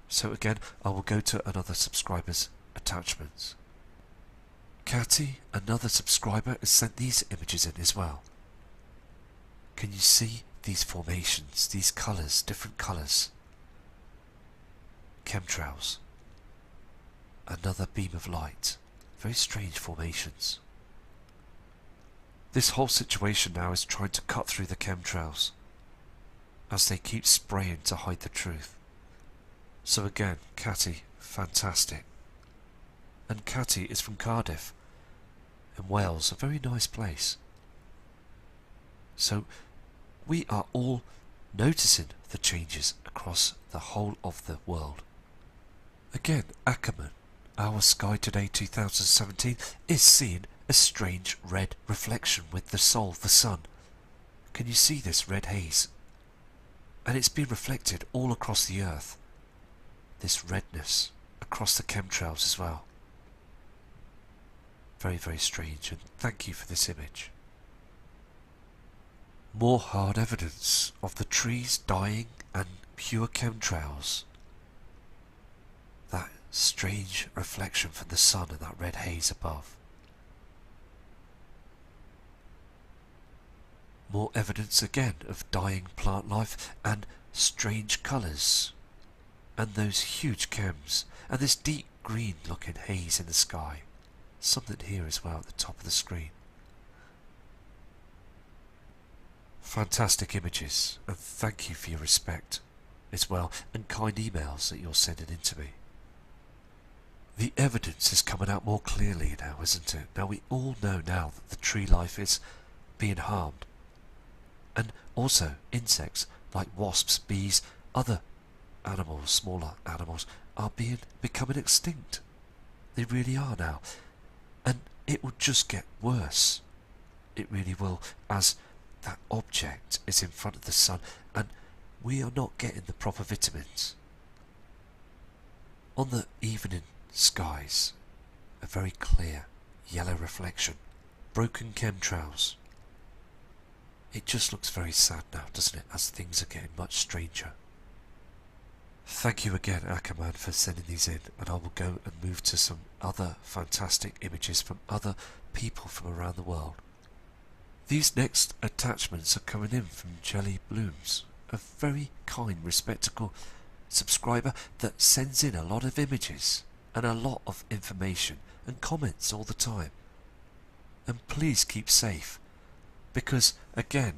S1: So again, I will go to another subscriber's attachments. Catty, another subscriber, has sent these images in as well. Can you see these formations, these colours, different colours? Chemtrails. Another beam of light. Very strange formations. This whole situation now is trying to cut through the chemtrails as they keep spraying to hide the truth. So again, Catty, fantastic. And Catty is from Cardiff in Wales, a very nice place. So we are all noticing the changes across the whole of the world. Again, Ackerman, our Sky Today 2017, is seeing a strange red reflection with the Sol, the sun. Can you see this red haze? And it's been reflected all across the earth. This redness across the chemtrails as well. Very, very strange, and thank you for this image. More hard evidence of the trees dying and pure chemtrails. That strange reflection from the sun and that red haze above. More evidence again of dying plant life and strange colours. And those huge chems and this deep green looking haze in the sky. Something here as well at the top of the screen. Fantastic images, and thank you for your respect as well, and kind emails that you're sending in to me. The evidence is coming out more clearly now, isn't it? Now we all know now that the tree life is being harmed. And also insects like wasps, bees, other animals, smaller animals, are becoming extinct. They really are now. And it will just get worse. It really will, as that object is in front of the sun and we are not getting the proper vitamins. On the evening skies, a very clear, yellow reflection, broken chemtrails. It just looks very sad now, doesn't it, as things are getting much stranger. Thank you again, Ackerman, for sending these in, and I will go and move to some other fantastic images from other people from around the world. These next attachments are coming in from Jelly Blooms, a very kind, respectable subscriber that sends in a lot of images and a lot of information and comments all the time. And please keep safe, because again,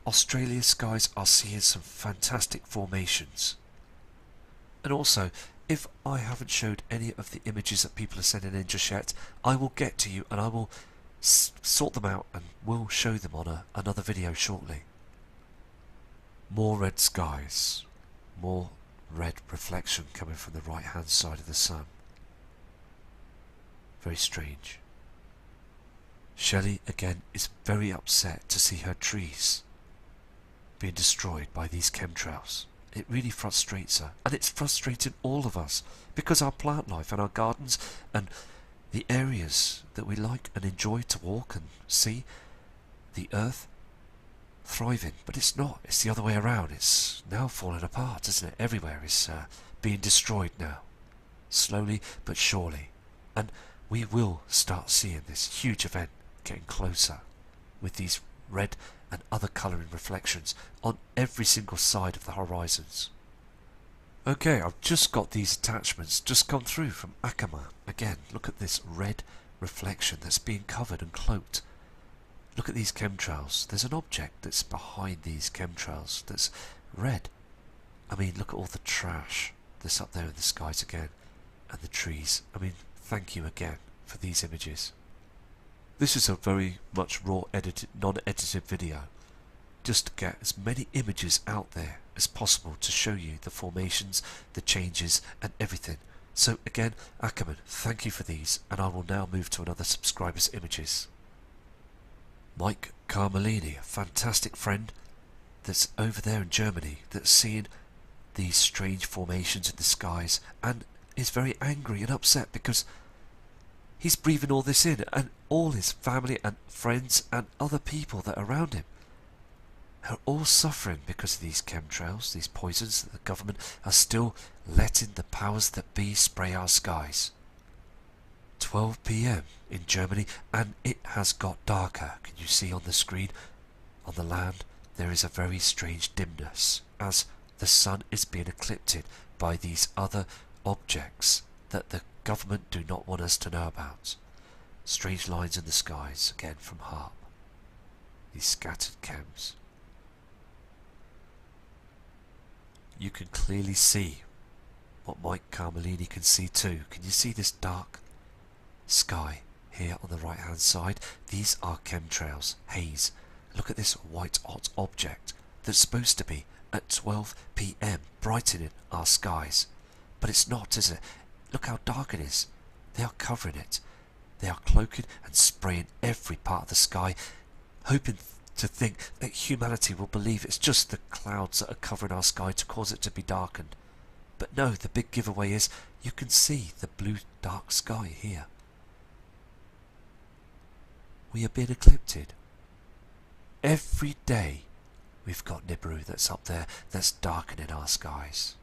S1: Australia's skies are seeing some fantastic formations. And also, if I haven't showed any of the images that people are sending in just yet, I will get to you and I will sort them out and we'll show them on another video shortly. More red skies, more red reflection coming from the right hand side of the sun. Very strange. Shelley again is very upset to see her trees being destroyed by these chemtrails. It really frustrates her, and it's frustrating all of us, because our plant life and our gardens and the areas that we like and enjoy to walk and see, the earth thriving, but it's not. It's the other way around. It's now falling apart, isn't it? Everywhere is being destroyed now, slowly but surely, and we will start seeing this huge event getting closer with these red and other colouring reflections on every single side of the horizons. Okay, I've just got these attachments just come through from Ackerman. Again, look at this red reflection that's being covered and cloaked. Look at these chemtrails. There's an object that's behind these chemtrails that's red. I mean, look at all the trash that's up there in the skies again, and the trees. I mean, thank you again for these images. This is a very much raw, non-edited video, just to get as many images out there as possible to show you the formations, the changes and everything. So again, Ackerman, thank you for these, and I will now move to another subscriber's images. Mike Carmelini, a fantastic friend that's over there in Germany, that's seeing these strange formations in the skies and is very angry and upset because he's breathing all this in, and all his family and friends and other people that are around him are all suffering because of these chemtrails, these poisons that the government are still letting the powers that be spray our skies. 12 PM in Germany, and it has got darker. Can you see on the screen? On the land there is a very strange dimness as the sun is being eclipsed by these other objects that the government do not want us to know about. Strange lines in the skies, again from HARP. These scattered chems. You can clearly see what Mike Carmelini can see too. Can you see this dark sky here on the right hand side? These are chemtrails, haze. Look at this white hot object that's supposed to be at 12 PM brightening our skies. But it's not, is it? Look how dark it is. They are covering it. They are cloaking and spraying every part of the sky, hoping to think that humanity will believe it's just the clouds that are covering our sky to cause it to be darkened. But no, the big giveaway is you can see the blue dark sky here. We are being eclipsed. Every day we've got Nibiru that's up there that's darkening our skies.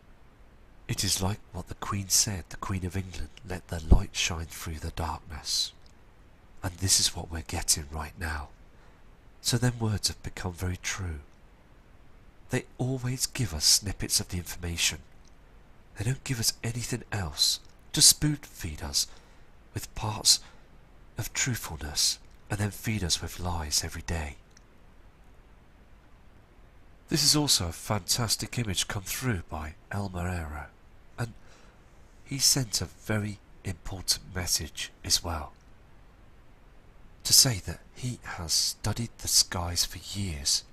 S1: It is like what the Queen said, the Queen of England, let the light shine through the darkness. And this is what we're getting right now. So them words have become very true. They always give us snippets of the information. They don't give us anything else, just spoon feed us with parts of truthfulness and then feed us with lies every day. This is also a fantastic image come through by El Marrero, and he sent a very important message as well. To say that he has studied the skies for years,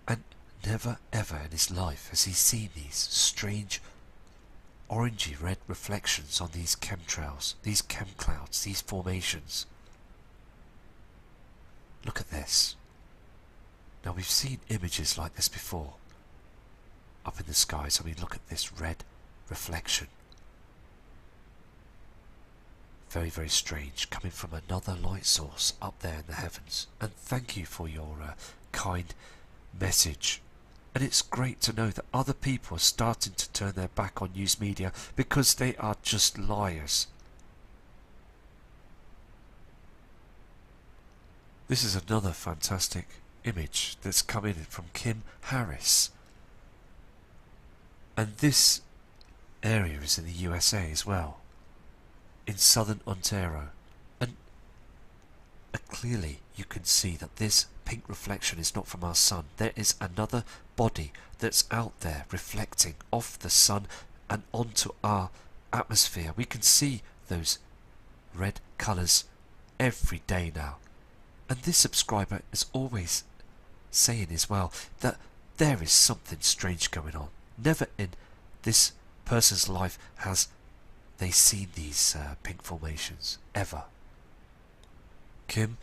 S1: and never ever in his life has he seen these strange orangey red reflections on these chemtrails, these chem clouds, these formations. Look at this. Now we've seen images like this before, up in the skies. I mean, look at this red reflection. very, very strange, coming from another light source up there in the heavens. And thank you for your kind message. And it's great to know that other people are starting to turn their back on news media because they are just liars. This is another fantastic image that's come in from Kim Harris. And this area is in the USA as well, in southern Ontario. And clearly you can see that this pink reflection is not from our sun. There is another body that's out there reflecting off the sun and onto our atmosphere. We can see those red colours every day now. And this subscriber is always saying as well that there is something strange going on. Never in this person's life has they seen these pink formations, ever. Kim,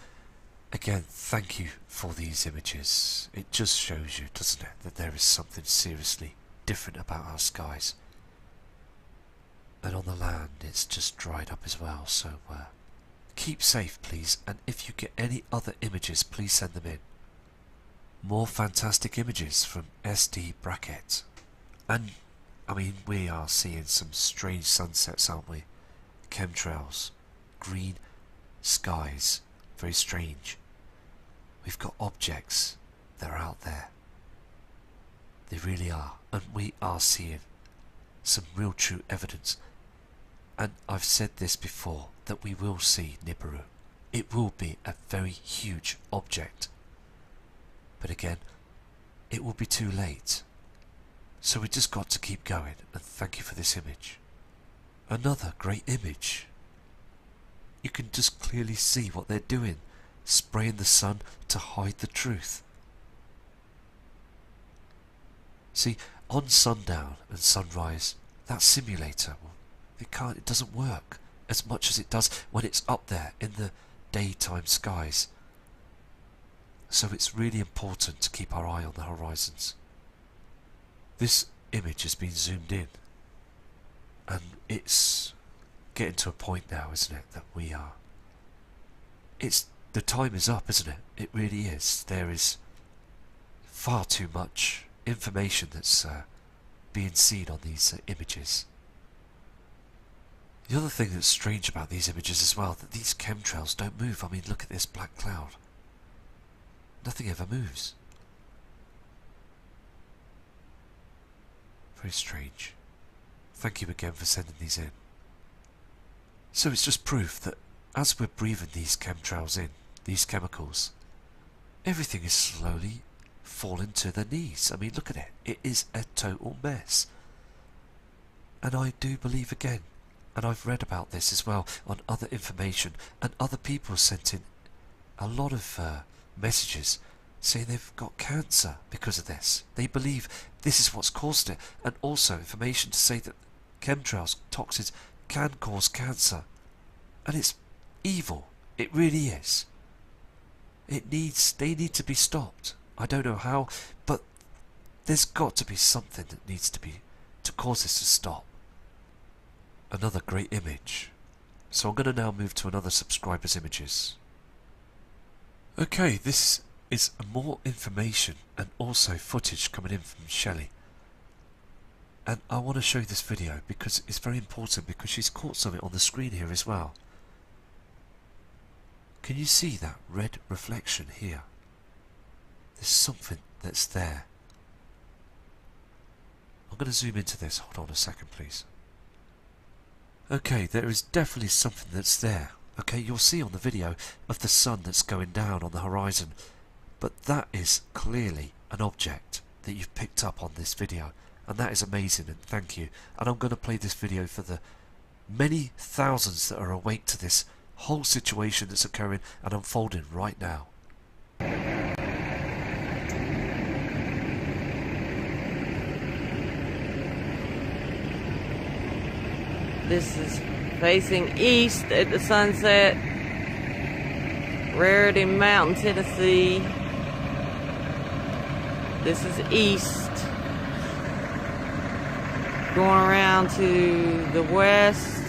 S1: again, thank you for these images. It just shows you, doesn't it, that there is something seriously different about our skies. And on the land it's just dried up as well, so keep safe please, and if you get any other images please send them in. More fantastic images from SD Bracket. And I mean, we are seeing some strange sunsets, aren't we? Chemtrails, green skies, very strange. We've got objects that are out there. They really are, and we are seeing some real true evidence. And I've said this before, that we will see Nibiru. It will be a very huge object. But again, it will be too late. So we just got to keep going, and thank you for this image. Another great image. You can just clearly see what they're doing, spraying the sun to hide the truth. See, on sundown and sunrise, that simulator, it doesn't work as much as it does when it's up there in the daytime skies. So it's really important to keep our eye on the horizons. This image has been zoomed in, and it's getting to a point now, isn't it, that we are... the time is up, isn't it? It really is. There is far too much information that's being seen on these images. The other thing that's strange about these images as well, that these chemtrails don't move. I mean, look at this black cloud. Nothing ever moves. Very strange. Thank you again for sending these in. So it's just proof that as we're breathing these chemtrails in, these chemicals, everything is slowly falling to their knees. I mean, look at it. It is a total mess. And I do believe again, and I've read about this as well on other information, and other people sent in a lot of messages saying they've got cancer because of this. They believe this is what's caused it, and also information to say that chemtrails, toxins, can cause cancer. And it's evil. It really is. They need to be stopped. I don't know how, but there's got to be something that needs to cause this to stop. Another great image. So I'm going to now move to another subscriber's images. Okay, this is more information and also footage coming in from Shelley. And I want to show you this video because it's very important, because she's caught something on the screen here as well. Can you see that red reflection here? There's something that's there. I'm going to zoom into this. Hold on a second, please. Okay, there is definitely something that's there. Okay, you'll see on the video of the sun that's going down on the horizon. But that is clearly an object that you've picked up on this video. And that is amazing, and thank you. And I'm going to play this video for the many thousands that are awake to this whole situation that's occurring and unfolding right now.
S3: This is facing east at the sunset. Rarity Mountain, Tennessee. This is east. Going around to the west.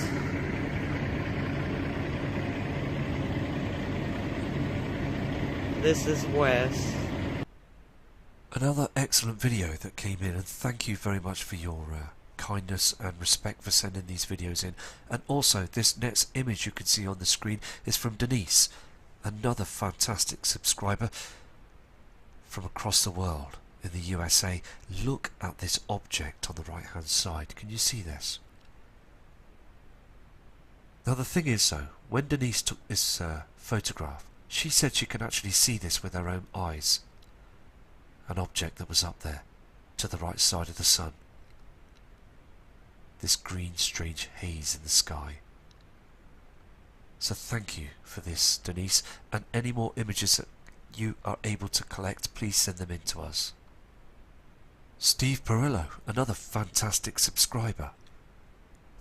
S3: This is Wes.
S1: Another excellent video that came in, and thank you very much for your kindness and respect for sending these videos in. And also, this next image you can see on the screen is from Denise, another fantastic subscriber from across the world in the USA. Look at this object on the right hand side. Can you see this? Now the thing is though, when Denise took this photograph, she said she can actually see this with her own eyes. An object that was up there to the right side of the sun. This green strange haze in the sky. So thank you for this, Denise, and any more images that you are able to collect, please send them in to us. Steve Perillo, another fantastic subscriber,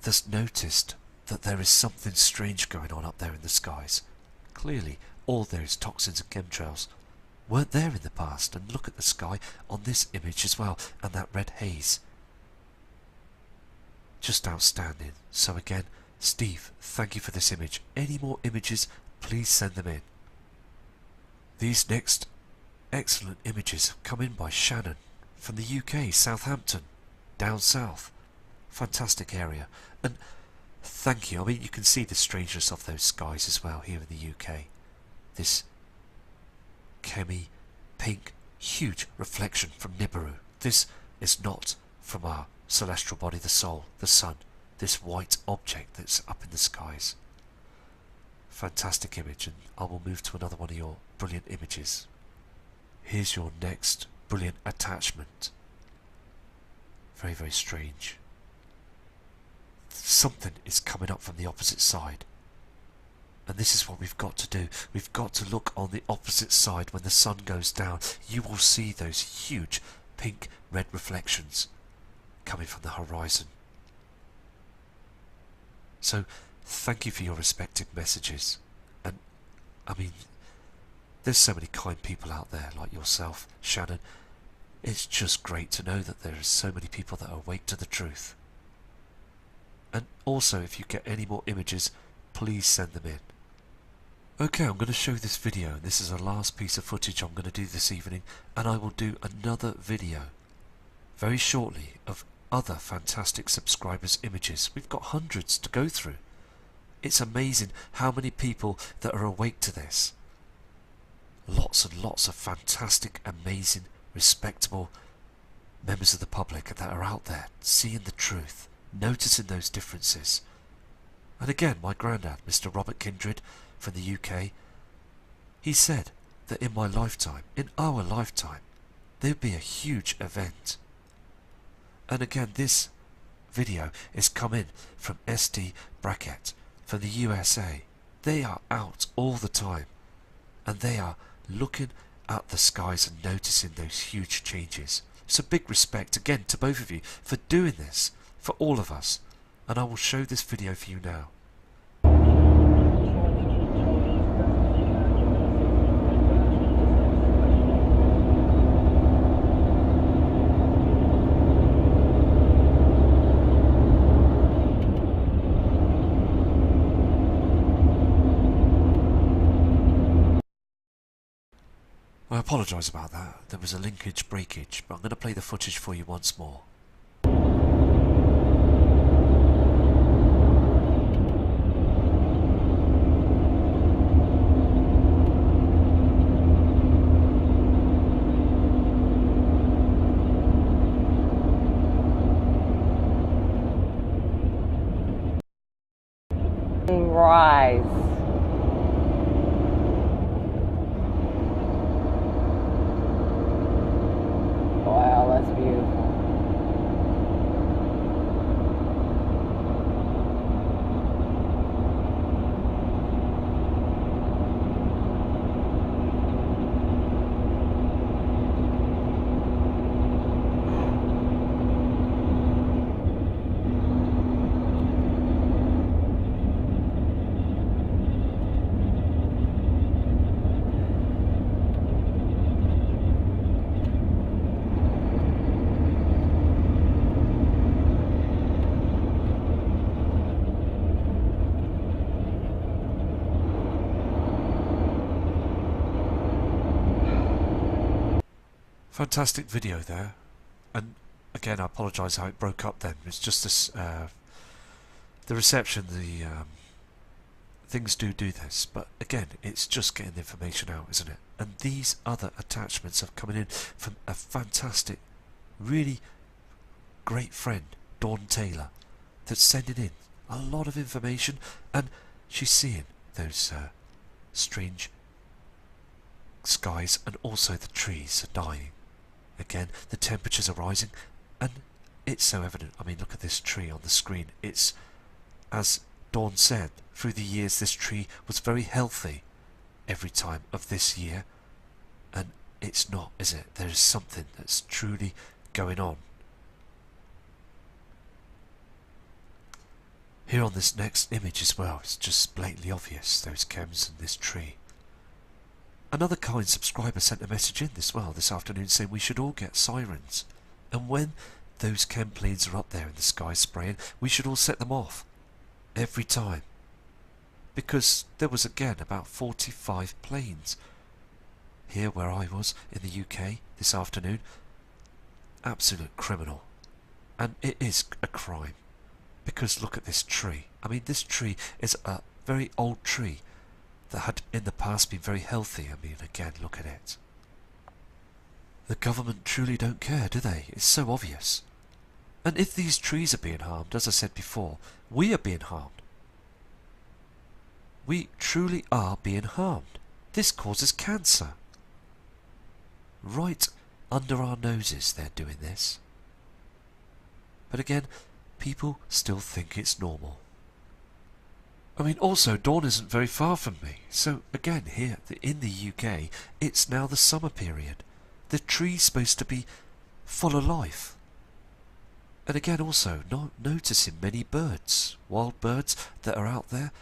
S1: has noticed that there is something strange going on up there in the skies. Clearly, all those toxins and chemtrails weren't there in the past, and look at the sky on this image as well, and that red haze. Just outstanding. So again, Steve, thank you for this image. Any more images, please send them in. These next excellent images have come in by Shannon from the UK, Southampton, down south. Fantastic area. And thank you. I mean, you can see the strangeness of those skies as well here in the UK. This chemi pink, huge reflection from Nibiru. This is not from our celestial body, the soul, the sun. This white object that's up in the skies. Fantastic image, and I will move to another one of your brilliant images. Here's your next brilliant attachment. Very, very strange. Something is coming up from the opposite side. And this is what we've got to do. We've got to look on the opposite side when the sun goes down. You will see those huge pink red reflections coming from the horizon. So thank you for your respective messages. And I mean, there's so many kind people out there like yourself, Shannon. It's just great to know that there are so many people that are awake to the truth. And also, if you get any more images, please send them in. Okay, I'm going to show this video, and this is the last piece of footage I'm going to do this evening, and I will do another video very shortly of other fantastic subscribers' images. We've got hundreds to go through. It's amazing how many people that are awake to this. Lots and lots of fantastic, amazing, respectable members of the public that are out there seeing the truth, noticing those differences. And again, my granddad, Mr. Robert Kindred from the UK, he said that in my lifetime, in our lifetime, there'd be a huge event. And again, this video is coming from SD Brackett from the USA. They are out all the time, and they are looking at the skies and noticing those huge changes. So big respect again to both of you for doing this for all of us, and I will show this video for you now. I apologise about that, there was a linkage breakage, but I'm going to play the footage for you once more.
S3: Rise. Wow, that's beautiful.
S1: Fantastic video there. And again, I apologise how it broke up then. It's just this, the reception, the things do this. But again, it's just getting the information out, isn't it? And these other attachments are coming in from a fantastic, really great friend, Dawn Taylor, that's sending in a lot of information, and she's seeing those strange skies, and also the trees are dying. Again, the temperatures are rising, and it's so evident. I mean, look at this tree on the screen. It's, as Dawn said, through the years this tree was very healthy every time of this year, and it's not, is it? There's something that's truly going on. Here on this next image as well, it's just blatantly obvious, those chems and this tree. Another kind subscriber sent a message in this afternoon saying we should all get sirens, and when those chem planes are up there in the sky spraying, we should all set them off every time, because there was again about 45 planes here where I was in the UK this afternoon. Absolute criminal, and it is a crime, because look at this tree. I mean, this tree is a very old tree that had in the past been very healthy. I mean, again, look at it. The government truly don't care, do they? It's so obvious. And if these trees are being harmed, as I said before, we are being harmed. We truly are being harmed. This causes cancer. Right under our noses they're doing this. But again, people still think it's normal. I mean, also, Dawn isn't very far from me. So again, here in the UK, it's now the summer period. The tree's supposed to be full of life. And again, also, not noticing many birds, wild birds that are out there.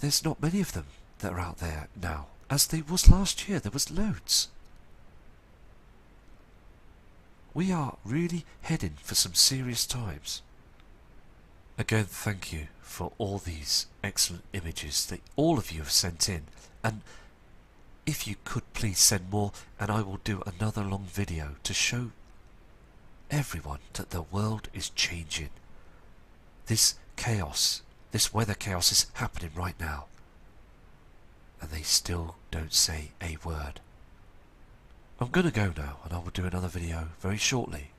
S1: There's not many of them that are out there now, as there was last year. There was loads. We are really heading for some serious times. Again, thank you for all these excellent images that all of you have sent in, and if you could please send more, and I will do another long video to show everyone that the world is changing. This chaos, this weather chaos is happening right now, and they still don't say a word. I'm going to go now, and I will do another video very shortly.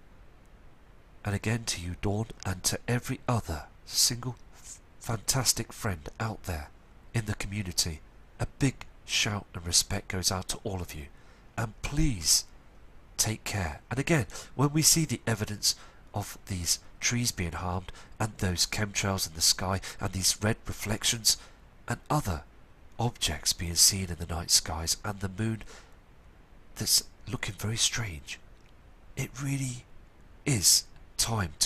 S1: And again, to you, Dawn, and to every other single fantastic friend out there in the community, a big shout and respect goes out to all of you. And please take care. And again, when we see the evidence of these trees being harmed, and those chemtrails in the sky, and these red reflections, and other objects being seen in the night skies, and the moon that's looking very strange, it really is time to